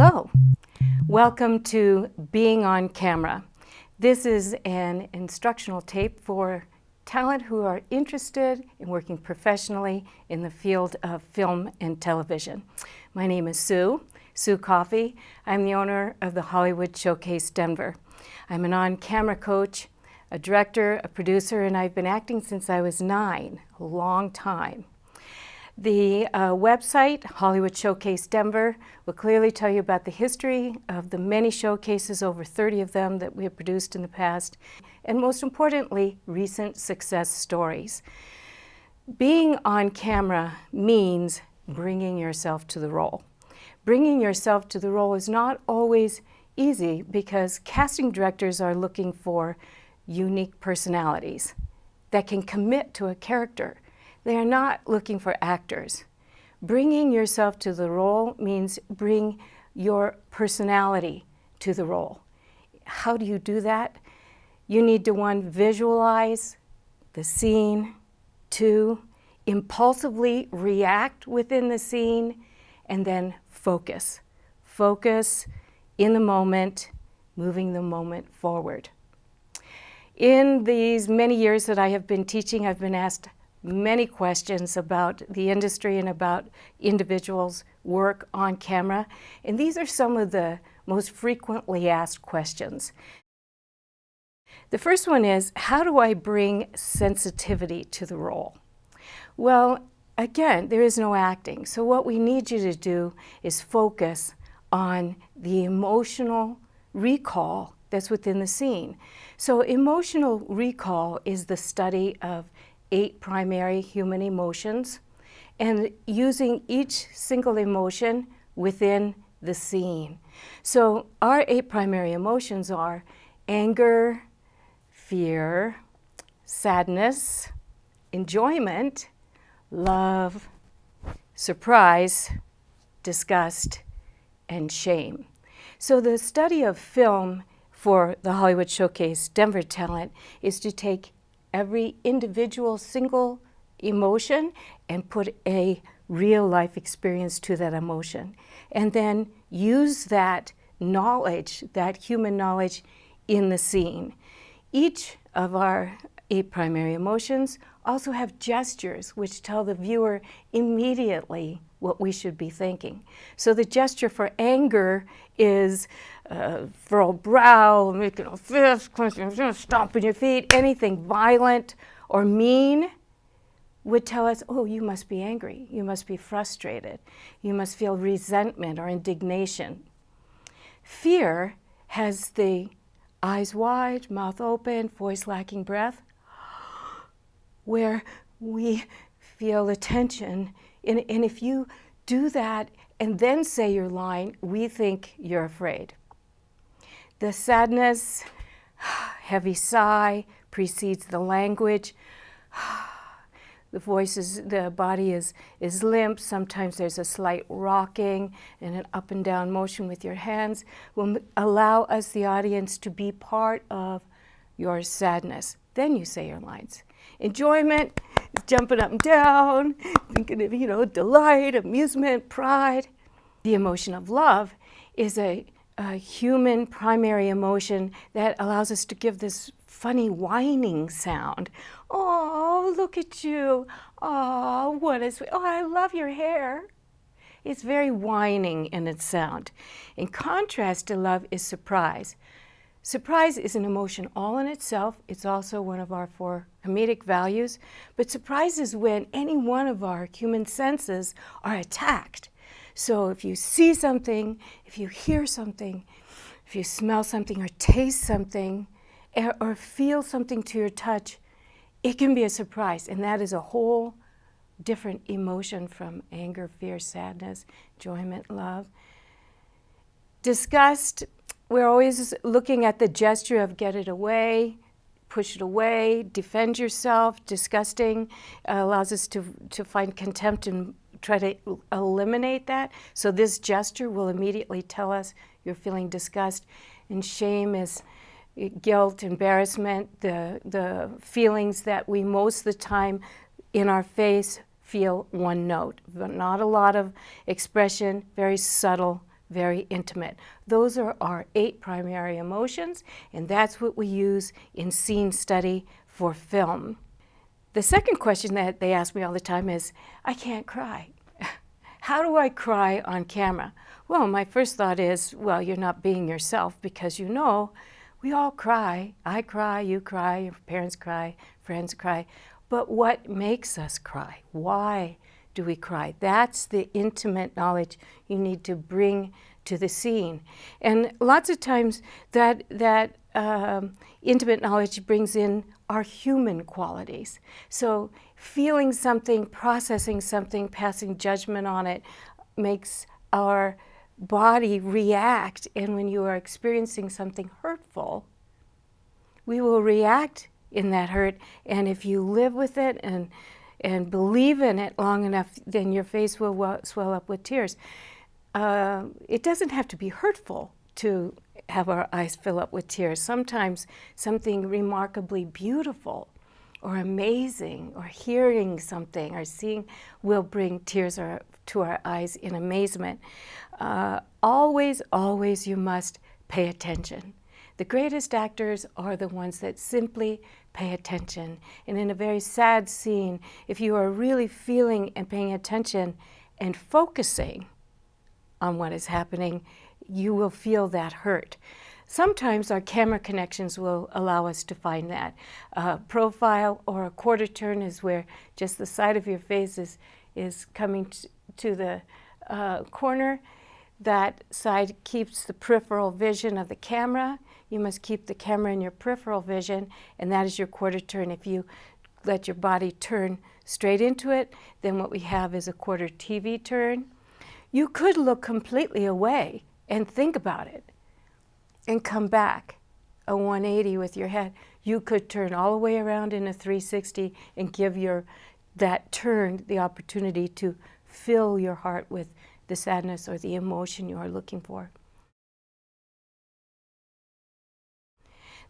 Hello, welcome to Being on Camera. This is an instructional tape for talent who are interested in working professionally in the field of film and television. My name is Sue Coffey. I'm the owner of the Hollywood Showcase Denver. I'm an on-camera coach, a director, a producer, and I've been acting since I was 9, a long time. The website, Hollywood Showcase Denver, will clearly tell you about the history of the many showcases, over 30 of them that we have produced in the past, and most importantly, recent success stories. Being on camera means bringing yourself to the role. Bringing yourself to the role is not always easy because casting directors are looking for unique personalities that can commit to a character. They are not looking for actors. Bringing yourself to the role means bring your personality to the role. How do you do that? You need to, 1, visualize the scene, 2, impulsively react within the scene, and then focus. Focus in the moment, moving the moment forward. In these many years that I have been teaching, I've been asked many questions about the industry and about individuals' work on camera, and these are some of the most frequently asked questions. The first one is, how do I bring sensitivity to the role? Well, again, there is no acting, so what we need you to do is focus on the emotional recall that's within the scene. So emotional recall is the study of 8 primary human emotions and using each single emotion within the scene. So our 8 primary emotions are anger, fear, sadness, enjoyment, love, surprise, disgust, and shame. So the study of film for the Hollywood Showcase Denver talent is to take every individual single emotion and put a real life experience to that emotion. And then use that knowledge, that human knowledge, in the scene. Each of our 8 primary emotions also have gestures which tell the viewer immediately what we should be thinking. So the gesture for anger is furrowed brow, making a fist, stomping your feet. Anything violent or mean would tell us, oh, you must be angry, you must be frustrated, you must feel resentment or indignation. Fear has the eyes wide, mouth open, voice lacking breath, where we feel the tension. And if you do that and then say your line, we think you're afraid. The sadness, heavy sigh, precedes the language. The body is limp. Sometimes there's a slight rocking and an up and down motion with your hands. Will allow us, the audience, to be part of your sadness. Then you say your lines. Enjoyment is jumping up and down, thinking of, delight, amusement, pride. The emotion of love is a human primary emotion that allows us to give this funny whining sound. Oh, look at you. Oh, I love your hair. It's very whining in its sound. In contrast to love is surprise. Surprise is an emotion all in itself. It's also one of our 4 comedic values. But surprise is when any one of our human senses are attacked. So if you see something, if you hear something, if you smell something or taste something, or feel something to your touch, it can be a surprise. And that is a whole different emotion from anger, fear, sadness, enjoyment, love. Disgust, we're always looking at the gesture of get it away, push it away, defend yourself. Disgusting allows us to find contempt and try to eliminate that. So this gesture will immediately tell us you're feeling disgust. And shame is guilt, embarrassment, the feelings that we most of the time in our face feel one note. But not a lot of expression, very subtle, very intimate. Those are our 8 primary emotions, and that's what we use in scene study for film. The second question that they ask me all the time is, I can't cry. How do I cry on camera? Well, my first thought is, well, you're not being yourself, because you know, we all cry. I cry, you cry, your parents cry, friends cry. But what makes us cry? Why do we cry? That's the intimate knowledge you need to bring to the scene. And lots of times that intimate knowledge brings in our human qualities. So feeling something, processing something, passing judgment on it makes our body react. And when you are experiencing something hurtful, we will react in that hurt. And if you live with it and believe in it long enough, then your face will swell up with tears. It doesn't have to be hurtful to have our eyes fill up with tears. Sometimes something remarkably beautiful or amazing, or hearing something or seeing, will bring tears to our eyes in amazement. Always, always you must pay attention. The greatest actors are the ones that simply pay attention. And in a very sad scene, if you are really feeling and paying attention and focusing on what is happening, you will feel that hurt. Sometimes our camera connections will allow us to find that. Profile or a quarter turn is where just the side of your face is coming to the corner. That side keeps the peripheral vision of the camera. You must keep the camera in your peripheral vision, and that is your quarter turn. If you let your body turn straight into it, then what we have is a quarter TV turn. You could look completely away and think about it and come back a 180 with your head. You could turn all the way around in a 360 and give that turn the opportunity to fill your heart with the sadness or the emotion you are looking for.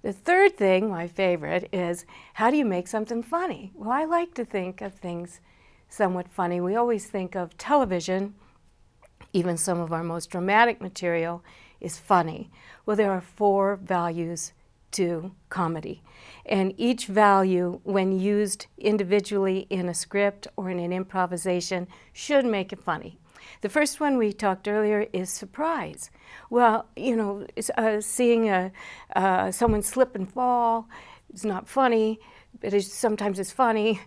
The third thing, my favorite, is how do you make something funny? Well, I like to think of things somewhat funny. We always think of television, even some of our most dramatic material, is funny. Well, there are 4 values to comedy. And each value, when used individually in a script or in an improvisation, should make it funny. The first one we talked earlier is surprise. Well, you know, seeing someone slip and fall is not funny, but sometimes it's funny.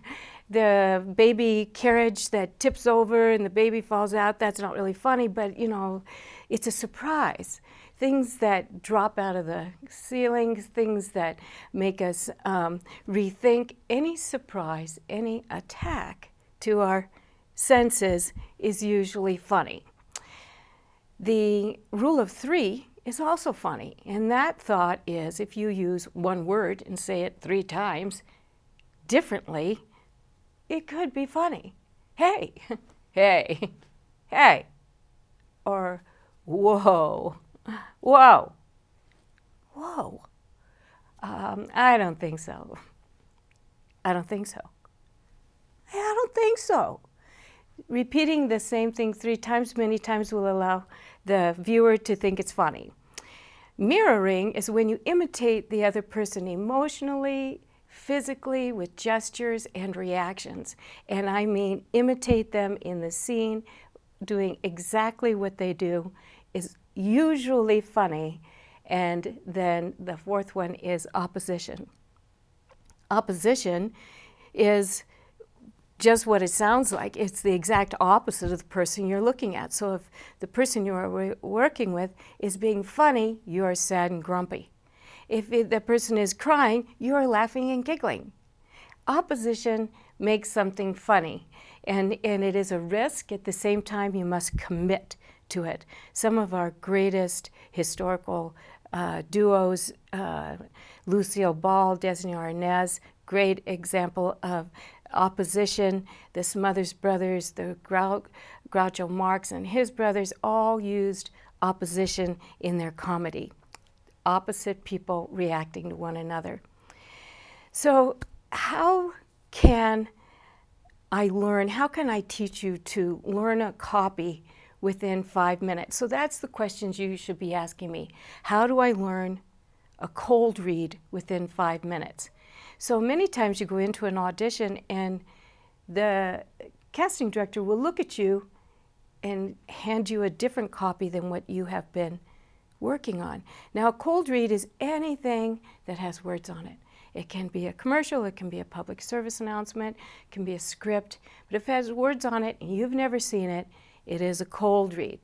The baby carriage that tips over and the baby falls out, that's not really funny, but you know, it's a surprise. Things that drop out of the ceiling, things that make us rethink. Any surprise, any attack to our senses is usually funny. The rule of 3 is also funny, and that thought is if you use one word and say it 3 times differently, it could be funny. Hey, hey, hey, or whoa, whoa, whoa. I don't think so. I don't think so. I don't think so. Repeating the same thing 3 times, many times, will allow the viewer to think it's funny. Mirroring is when you imitate the other person emotionally, physically, with gestures and reactions. And I mean imitate them in the scene, doing exactly what they do is usually funny. And then the 4th one is opposition. Opposition is just what it sounds like. It's the exact opposite of the person you're looking at. So if the person you are working with is being funny, you are sad and grumpy. If the person is crying, you are laughing and giggling. Opposition makes something funny, and it is a risk. At the same time, you must commit to it. Some of our greatest historical duos, Lucille Ball, Desi Arnaz, great example of opposition. The Smothers Brothers, the Groucho Marx and his brothers all used opposition in their comedy. Opposite people reacting to one another. So how can I teach you to learn a copy within 5 minutes. So that's the questions you should be asking me. How do I learn a cold read within 5 minutes? So many times you go into an audition and the casting director will look at you and hand you a different copy than what you have been working on. Now, a cold read is anything that has words on it. It can be a commercial, it can be a public service announcement, it can be a script, but if it has words on it and you've never seen it, it is a cold read.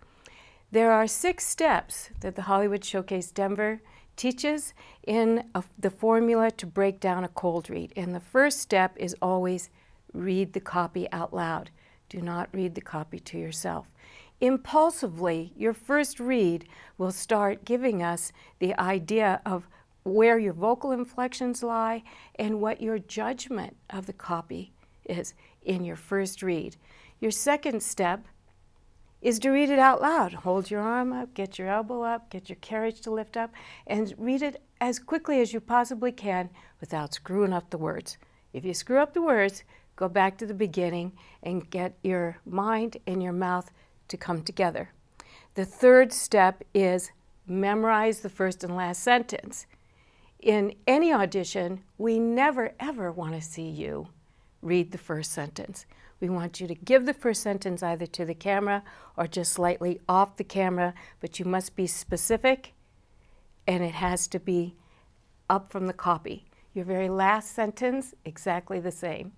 There are 6 steps that the Hollywood Showcase Denver teaches in the formula to break down a cold read. And the first step is always read the copy out loud. Do not read the copy to yourself. Impulsively, your first read will start giving us the idea of where your vocal inflections lie and what your judgment of the copy is in your first read. Your second step is to read it out loud. Hold your arm up, get your elbow up, get your carriage to lift up, and read it as quickly as you possibly can without screwing up the words. If you screw up the words, go back to the beginning and get your mind and your mouth to come together. The third step is memorize the first and last sentence. In any audition, we never ever want to see you read the first sentence. We want you to give the first sentence either to the camera or just slightly off the camera, but you must be specific and it has to be up from the copy. Your very last sentence, exactly the same.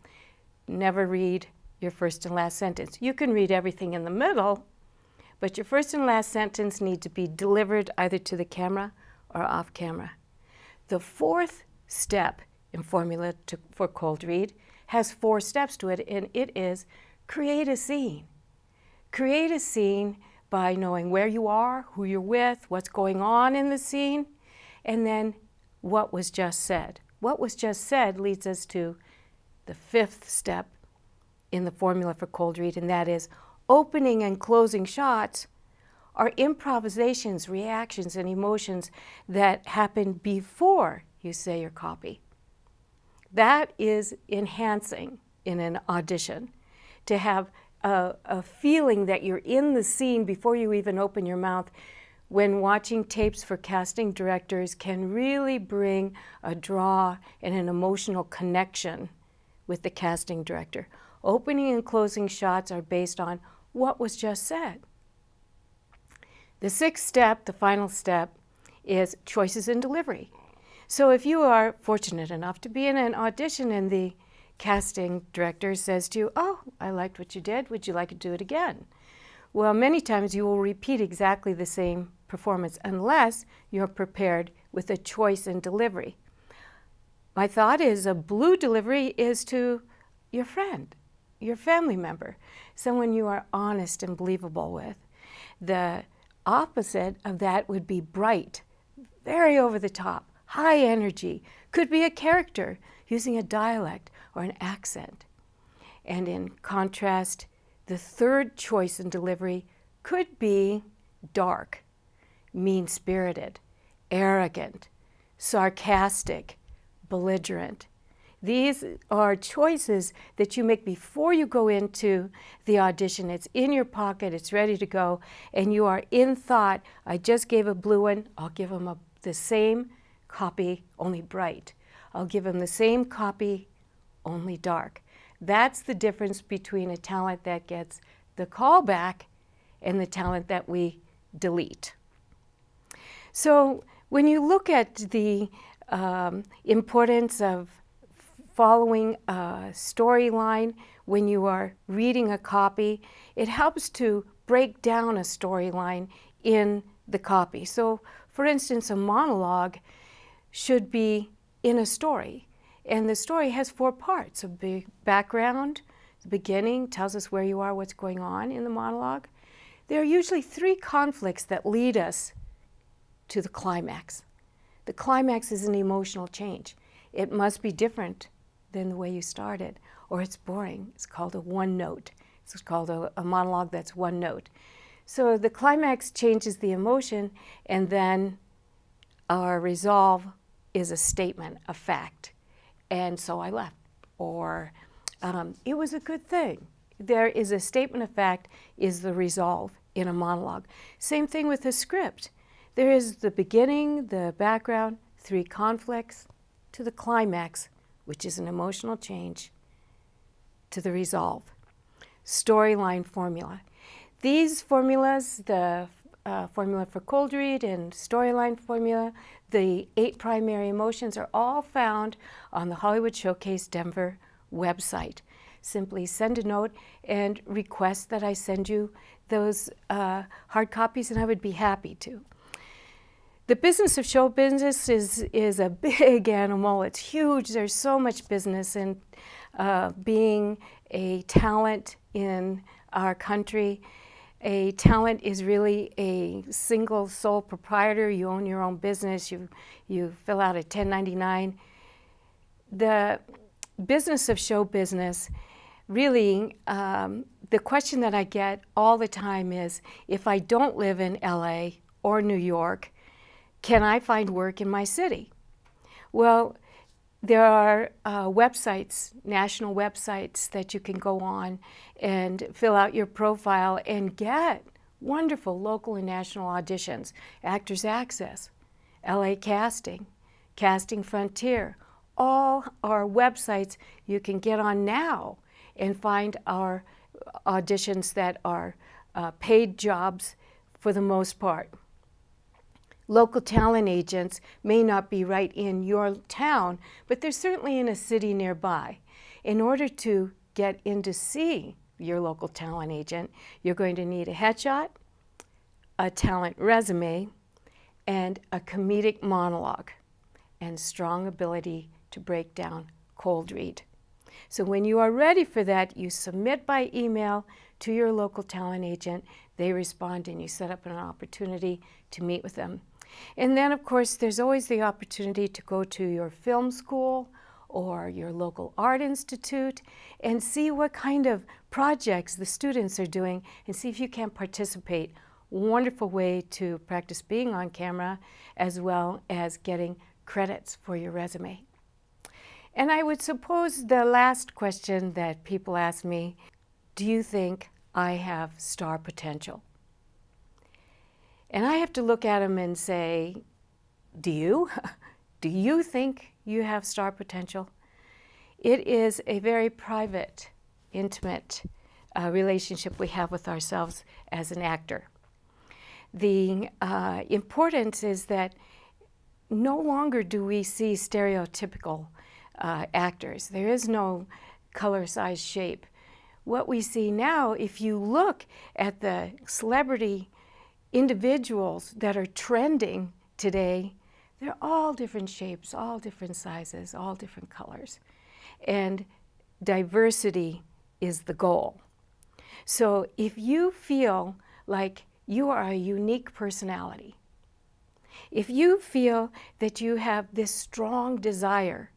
Never read your first and last sentence. You can read everything in the middle, but your first and last sentence need to be delivered either to the camera or off camera. The fourth step in formula for cold read has 4 steps to it, and it is create a scene. Create a scene by knowing where you are, who you're with, what's going on in the scene, and then what was just said. What was just said leads us to the 5th step in the formula for cold read, and that is opening and closing shots are improvisations, reactions, and emotions that happen before you say your copy. That is enhancing in an audition, to have a feeling that you're in the scene before you even open your mouth. When watching tapes for casting directors can really bring a draw and an emotional connection with the casting director. Opening and closing shots are based on what was just said. The 6th step, the final step, is choices in delivery. So if you are fortunate enough to be in an audition and the casting director says to you, "Oh, I liked what you did, would you like to do it again?" Well, many times you will repeat exactly the same performance unless you're prepared with a choice in delivery. My thought is a blue delivery is to your friend, your family member, someone you are honest and believable with. The opposite of that would be bright, very over the top, high energy, could be a character using a dialect or an accent. And in contrast, the third choice in delivery could be dark, mean-spirited, arrogant, sarcastic, belligerent. These are choices that you make before you go into the audition. It's in your pocket, it's ready to go, and you are in thought, I just gave a blue one, I'll give them the same copy, only bright. I'll give them the same copy, only dark. That's the difference between a talent that gets the callback and the talent that we delete. So when you look at the importance of following a storyline when you are reading a copy, it helps to break down a storyline in the copy. So, for instance, a monologue should be in a story, and the story has 4 parts. A background, the beginning tells us where you are, what's going on in the monologue. There are usually 3 conflicts that lead us to the climax. The climax is an emotional change. It must be different than the way you started, or it's boring. It's called a one note. It's called a monologue that's one note. So the climax changes the emotion, and then our resolve is a statement, a fact. And so I left, or it was a good thing. There is a statement of fact is the resolve in a monologue. Same thing with a script. There is the beginning, the background, 3 conflicts, to the climax, which is an emotional change, to the resolve. Storyline formula. These formulas, the formula for cold read and storyline formula, the 8 primary emotions, are all found on the Hollywood Showcase Denver website. Simply send a note and request that I send you those hard copies, and I would be happy to. The business of show business is a big animal. It's huge. There's so much business in being a talent in our country. A talent is really a single sole proprietor. You own your own business. You fill out a 1099. The business of show business, really, the question that I get all the time is, if I don't live in LA or New York, can I find work in my city? Well, there are websites, national websites, that you can go on and fill out your profile and get wonderful local and national auditions. Actors Access, LA Casting, Casting Frontier, all are websites you can get on now and find our auditions that are paid jobs for the most part. Local talent agents may not be right in your town, but they're certainly in a city nearby. In order to get in to see your local talent agent, you're going to need a headshot, a talent resume, and a comedic monologue, and strong ability to break down cold read. So when you are ready for that, you submit by email to your local talent agent. They respond, and you set up an opportunity to meet with them. And then, of course, there's always the opportunity to go to your film school or your local art institute and see what kind of projects the students are doing and see if you can participate. Wonderful way to practice being on camera as well as getting credits for your resume. And I would suppose the last question that people ask me, do you think I have star potential? And I have to look at them and say, do you? Do you think you have star potential? It is a very private, intimate relationship we have with ourselves as an actor. The importance is that no longer do we see stereotypical actors. There is no color, size, shape. What we see now, if you look at the celebrity individuals that are trending today, they're all different shapes, all different sizes, all different colors. And diversity is the goal. So if you feel like you are a unique personality, if you feel that you have this strong desire,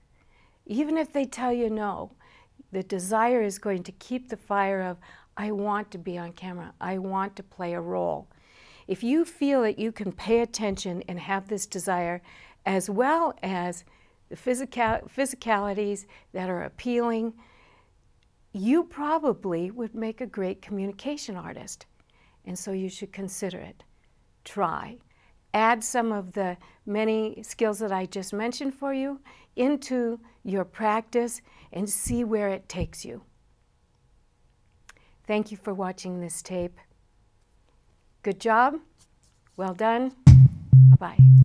even if they tell you no, the desire is going to keep the fire of, I want to be on camera, I want to play a role. If you feel that you can pay attention and have this desire, as well as the physicalities that are appealing, you probably would make a great communication artist. And so you should consider it. Try. Add some of the many skills that I just mentioned for you into your practice and see where it takes you. Thank you for watching this tape. Good job. Well done. Bye-bye.